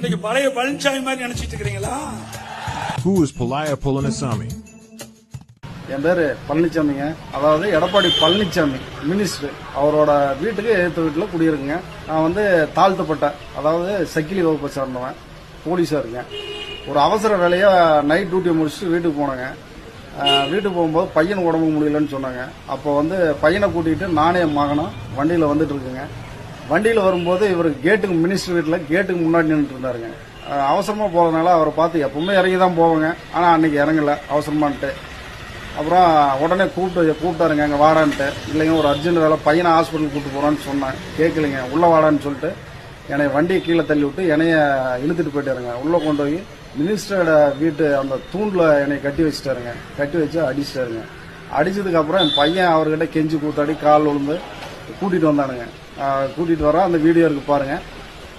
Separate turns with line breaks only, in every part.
இன்னைக்கு பழைய பழனிசாமி மாதிரி நினைச்சிட்டு இருக்கீங்களா?
Who is Palaya Palanisamy?
என் பேரு பழனிசாமிங்க. அதாவது எடப்பாடி பழனிசாமி மினிஸ்டர். அவரோட வீட்டுக்கு எதிர்த்த வீட்டுல குடியிருக்குங்க. நான் வந்து தாழ்த்தப்பட்ட, அதாவது சக்கிலி வகுப்பை சார்ந்தவன், போலீஸா இருக்கேன். ஒரு அவசர வேலையா நைட் டியூட்டியை முடிச்சுட்டு வீட்டுக்கு போனேங்க. வீட்டுக்கு போகும்போது பையன் உடம்பு முடியலன்னு சொன்னாங்க. அப்போ வந்து பையனை கூட்டிகிட்டு நானே மகனும் வண்டியில் வந்துட்டு இருக்குங்க. வண்டியில் வரும்போது இவர் கேட்டுக்கு, மினிஸ்டர் வீட்டில் கேட்டுக்கு முன்னாடி நின்றுட்டு இருந்தாருங்க. அவசரமாக போகிறதுனால அவரை பார்த்து எப்பவுமே இறங்கி தான் போவாங்க, ஆனால் அன்னைக்கு இறங்கல அவசரமான்ட்டு. அப்புறம் உடனே கூப்பிட்டாருங்க, அங்கே வாடான்ட்டு. இல்லைங்க, ஒரு அர்ஜென்ட் வேலை, பையனை ஹாஸ்பிட்டல் கூப்பிட்டு போகிறான்னு சொன்னேன். கேட்கலைங்க, உள்ளே வாடான்னு சொல்லிட்டு என்னை வண்டியை கீழே தள்ளி விட்டு என்னைய இழுத்துட்டு போயிட்டாருங்க. உள்ளே கொண்டு போய் மினிஸ்டரோட வீட்டு அந்த தூண்டில் என்னை கட்டி வச்சுட்டாருங்க. கட்டி வச்சு அடிச்சிட்டாருங்க. அடிச்சதுக்கப்புறம் என் பையன் அவர்கிட்ட கெஞ்சி கூத்தாடி கால் விழுந்து கூட்டிகிட்டு வந்தானுங்க. கூட்டிகிட்டு வர அந்த வீடியோ இருக்கு பாருங்க.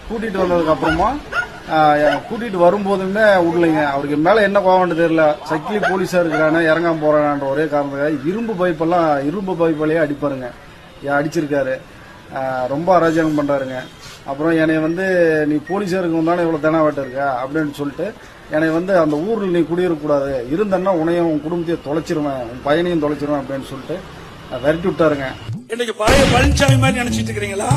கூட்டிகிட்டு வந்ததுக்கப்புறமா கூட்டிகிட்டு வரும்போதுமே விடலைங்க. அவருக்கு மேலே என்ன கோவம்னு தெரியல. சக்கிலி போலீஸாக இருக்கிறானே, இறங்காம போறான்ற ஒரே காரணத்துக்காக இரும்பு பைப்பையே அடிப்பாருங்க. அடிச்சிருக்காரு. ரொம்ப அராஜகம் பண்றாருங்க. அப்புறம் என்னை வந்து நீ போலீஸா இருக்கும் தானே இவ்வளவு தெனாவட்ட இருக்க அப்படின்னு சொல்லிட்டு என்னை வந்து அந்த ஊரில் நீ குடியிருக்கக்கூடாது, இருந்தன்னா உன்னையும் உன் குடும்பத்தையும் தொலைச்சிருவேன், உன் பையனையும் தொலைச்சிருவேன் அப்படின்னு சொல்லிட்டு விரட்டி விட்டாருங்க.
இன்னைக்கு பழைய பழனிசாமி மாதிரி நினைச்சிட்டு இருக்கிறீங்களா?